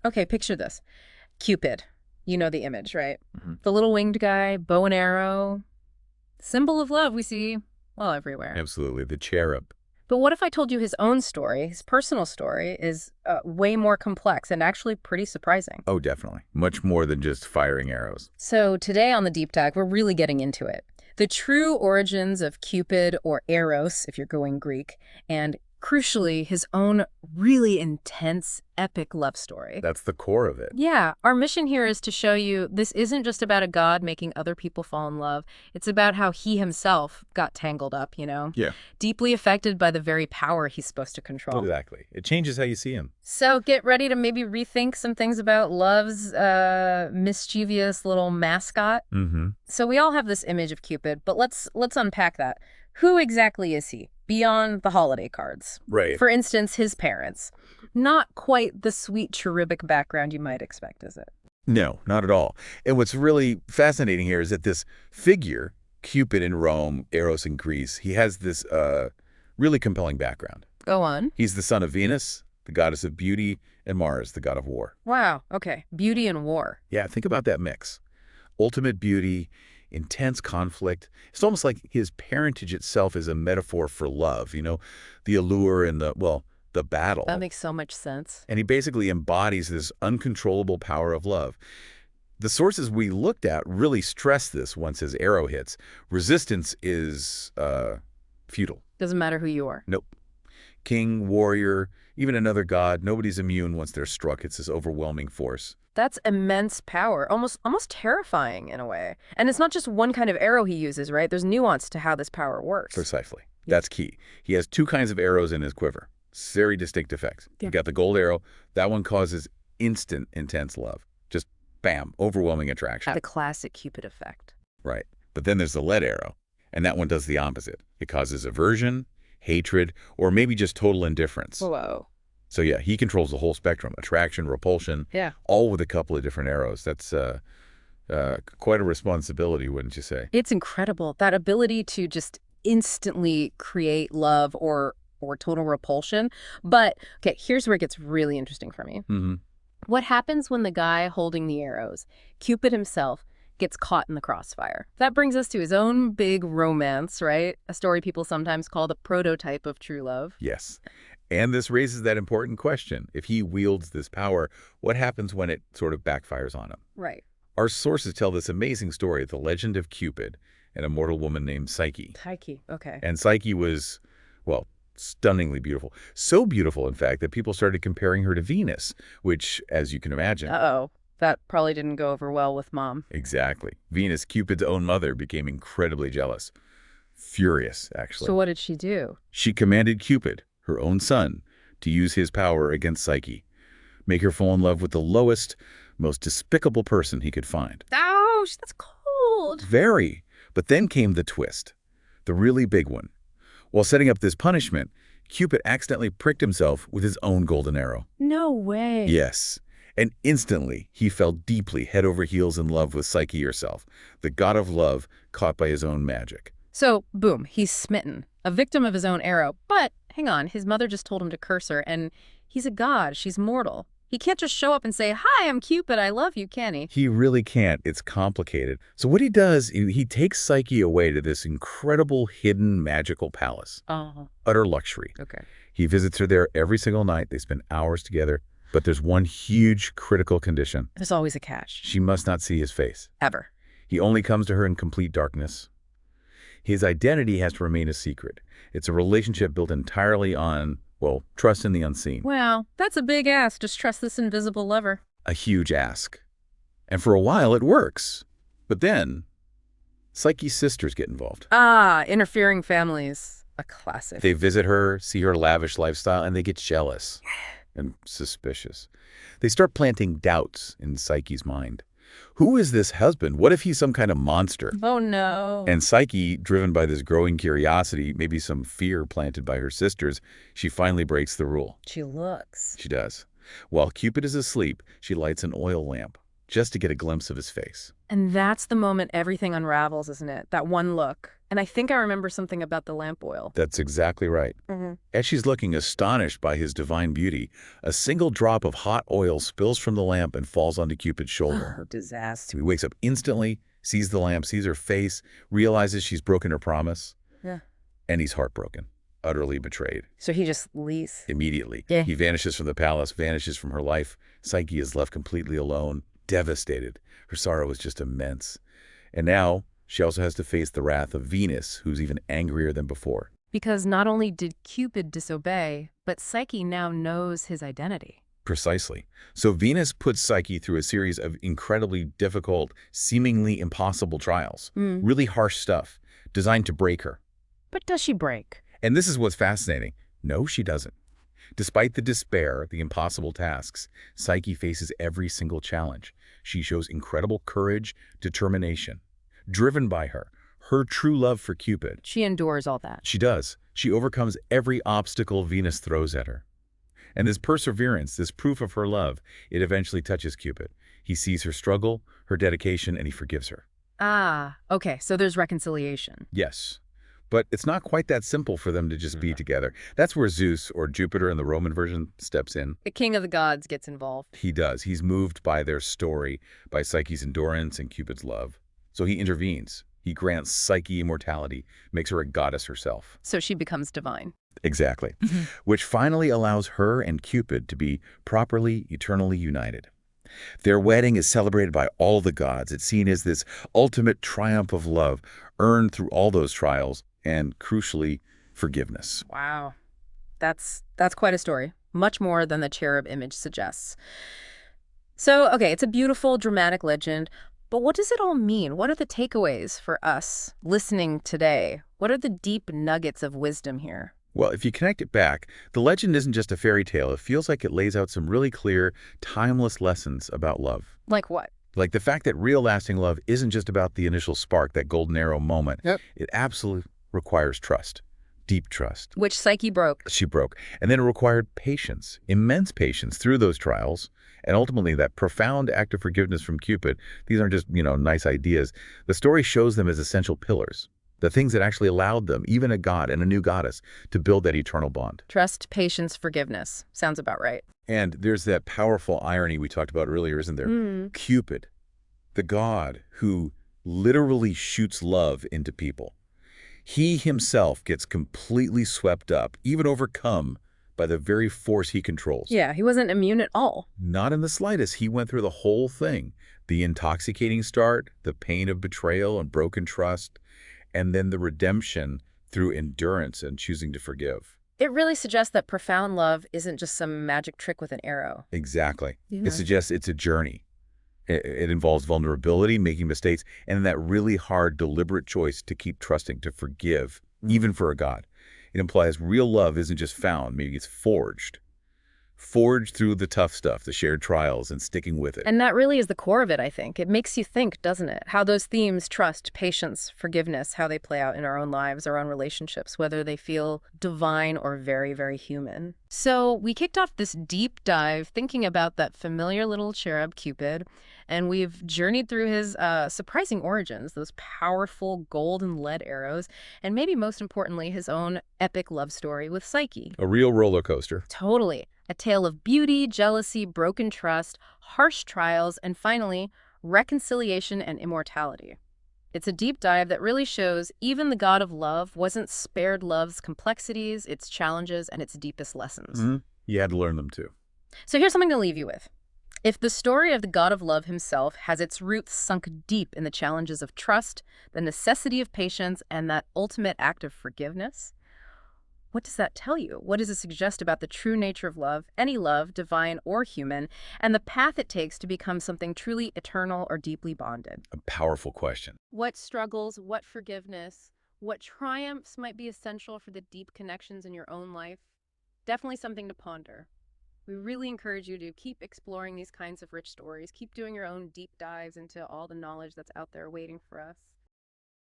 Okay, picture this. Cupid. You know the image, right? Mhm. The little winged guy, bow and arrow. Symbol of love we see, well, everywhere. Absolutely. The cherub. But what if I told you his own story, his personal story, is way more complex and actually pretty surprising? Oh, definitely. Much more than just firing arrows. So today on the Deep Dive, we're really getting into it. The true origins of Cupid, or Eros, if you're going Greek, and crucially, his own really intense, epic love story. That's the core of it. Yeah, our mission here is to show you this isn't just about a god making other people fall in love. It's about how he himself got tangled up, Yeah, deeply affected by the very power he's supposed to control. exactly. It changes how you see him. So get ready to maybe rethink some things about love's mischievous little mascot. Mm-hmm. So we all have this image of Cupid, but let's unpack that. Who exactly is he beyond the holiday cards? Right. For instance, his parents. Not quite the sweet cherubic background you might expect, is it? No, not at all. And what's really fascinating here is that this figure, Cupid in Rome, Eros in Greece, he has this really compelling background. Go on. He's the son of Venus, the goddess of beauty, and Mars, the god of war. Wow, okay. Beauty and war. Yeah, think about that mix. Ultimate beauty, intense conflict. It's almost like his parentage itself is a metaphor for love, the allure and the battle. That makes so much sense. And he basically embodies this uncontrollable power of love. The sources we looked at really stress this once his arrow hits. Resistance is futile. Doesn't matter who you are. Nope. King, warrior, even another god, nobody's immune once they're struck. It's this overwhelming force. That's immense power, almost terrifying in a way. And it's not just one kind of arrow he uses, right? There's nuance to how this power works. Precisely. That's key. He has two kinds of arrows in his quiver. Very distinct effects. Yeah. You've got the gold arrow. That one causes instant, intense love. Just bam, overwhelming attraction. The classic Cupid effect. Right. But then there's the lead arrow, and that one does the opposite. It causes aversion, hatred, or maybe just total indifference. Whoa. So yeah, he controls the whole spectrum, attraction, repulsion, Yeah. all with a couple of different arrows. That's quite a responsibility, wouldn't you say? It's incredible. That ability to just instantly create love or total repulsion. But, okay, here's where it gets really interesting for me. Mm-hmm. What happens when the guy holding the arrows, Cupid himself, gets caught in the crossfire? That brings us to his own big romance, right? A story people sometimes call the prototype of true love. Yes. And this raises that important question. If he wields this power, what happens when it sort of backfires on him? Right. Our sources tell this amazing story of the legend of Cupid and a mortal woman named Psyche. Psyche, okay. And Psyche was, well, stunningly beautiful. So beautiful, in fact, that people started comparing her to Venus, which, as you can imagine... Uh-oh. That probably didn't go over well with Mom. Exactly. Venus, Cupid's own mother, became incredibly jealous. Furious, actually. So what did she do? She commanded Cupid, her own son, to use his power against Psyche, make her fall in love with the lowest, most despicable person he could find. Ouch, that's cold. Very. But then came the twist, the really big one. While setting up this punishment, Cupid accidentally pricked himself with his own golden arrow. No way. Yes. And instantly, he fell deeply head over heels in love with Psyche herself, the god of love caught by his own magic. So, boom, he's smitten, a victim of his own arrow. But, hang on, his mother just told him to curse her, and he's a god, she's mortal. He can't just show up and say, "Hi, I'm Cupid, I love you," can he? He really can't. It's complicated. So what he does, he takes Psyche away to this incredible hidden magical palace. Utter luxury. Okay. He visits her there every single night. They spend hours together. But there's one huge critical condition. There's always a catch. She must not see his face. Ever. He only comes to her in complete darkness. His identity has to remain a secret. It's a relationship built entirely on, well, trust in the unseen. Well, that's a big ask. Just trust this invisible lover. A huge ask. And for a while, it works. But then, Psyche's sisters get involved. Interfering families. A classic. They visit her, see her lavish lifestyle, and they get jealous and suspicious. They start planting doubts in Psyche's mind. Who is this husband? What if he's some kind of monster? Oh, no. And Psyche, driven by this growing curiosity, maybe some fear planted by her sisters, she finally breaks the rule. She looks. She does. While Cupid is asleep, she lights an oil lamp just to get a glimpse of his face. And that's the moment everything unravels, isn't it? That one look. And I think I remember something about the lamp oil. That's exactly right. Hmm. As she's looking astonished by his divine beauty, a single drop of hot oil spills from the lamp and falls onto Cupid's shoulder. Oh, disaster. So he wakes up instantly, sees the lamp, sees her face, realizes she's broken her promise, Yeah. and he's heartbroken, utterly betrayed. So he just leaves. Immediately, Yeah. he vanishes from the palace, vanishes from her life. Psyche is left completely alone, devastated. Her sorrow is just immense. And now, she also has to face the wrath of Venus, who's even angrier than before. Because not only did Cupid disobey, but Psyche now knows his identity. Precisely. So Venus puts Psyche through a series of incredibly difficult, seemingly impossible trials. Really harsh stuff, designed to break her. But does she break? And this is what's fascinating. No, she doesn't. Despite the despair, the impossible tasks, Psyche faces every single challenge. She shows incredible courage, determination. Driven by her true love for Cupid. She endures all that. She does. She overcomes every obstacle Venus throws at her. And this perseverance, this proof of her love, it eventually touches Cupid. He sees her struggle, her dedication, and he forgives her. Ah, okay, so there's reconciliation. Yes. But it's not quite that simple for them to just be together. That's where Zeus, or Jupiter in the Roman version, steps in. The king of the gods gets involved. He does. He's moved by their story, by Psyche's endurance and Cupid's love. So he intervenes. He grants Psyche immortality, makes her a goddess herself. So she becomes divine. Exactly. Which finally allows her and Cupid to be properly, eternally united. Their wedding is celebrated by all the gods. It's seen as this ultimate triumph of love, earned through all those trials, and crucially, forgiveness. Wow. That's quite a story. Much more than the cherub image suggests. So, okay, it's a beautiful, dramatic legend, but what does it all mean? What are the takeaways for us listening today? What are the deep nuggets of wisdom here? Well, if you connect it back, the legend isn't just a fairy tale. It feels like it lays out some really clear, timeless lessons about love. Like what? Like the fact that real lasting love isn't just about the initial spark, that golden arrow moment. Yep. It absolutely requires trust, deep trust. Which Psyche broke. She broke. And then it required patience, immense patience through those trials. And ultimately, that profound act of forgiveness from Cupid, these aren't just, nice ideas. The story shows them as essential pillars, the things that actually allowed them, even a god and a new goddess, to build that eternal bond. Trust, patience, forgiveness. Sounds about right. And there's that powerful irony we talked about earlier, isn't there? Cupid, the god who literally shoots love into people. He himself gets completely swept up, even overcome, by the very force he controls. Yeah, he wasn't immune at all. Not in the slightest. He went through the whole thing. The intoxicating start, the pain of betrayal and broken trust, and then the redemption through endurance and choosing to forgive. It really suggests that profound love isn't just some magic trick with an arrow. Exactly. Yeah. It suggests it's a journey. It involves vulnerability, making mistakes, and that really hard, deliberate choice to keep trusting, to forgive, even for a god. It implies real love isn't just found, maybe it's forged. Forged through the tough stuff, the shared trials, and sticking with it. And that really is the core of it, I think. It makes you think, doesn't it? How those themes, trust, patience, forgiveness, how they play out in our own lives, our own relationships, whether they feel divine or very, very human. So we kicked off this deep dive thinking about that familiar little cherub Cupid, and we've journeyed through his surprising origins, those powerful gold and lead arrows, and maybe most importantly, his own epic love story with Psyche. A real roller coaster. Totally. A tale of beauty, jealousy, broken trust, harsh trials, and finally, reconciliation and immortality. It's a deep dive that really shows even the god of love wasn't spared love's complexities, its challenges, and its deepest lessons. You had to learn them too. So here's something to leave you with. If the story of the god of love himself has its roots sunk deep in the challenges of trust, the necessity of patience, and that ultimate act of forgiveness, what does that tell you? What does it suggest about the true nature of love, any love, divine or human, and the path it takes to become something truly eternal or deeply bonded? A powerful question. What struggles, what forgiveness, what triumphs might be essential for the deep connections in your own life? Definitely something to ponder. We really encourage you to keep exploring these kinds of rich stories, keep doing your own deep dives into all the knowledge that's out there waiting for us.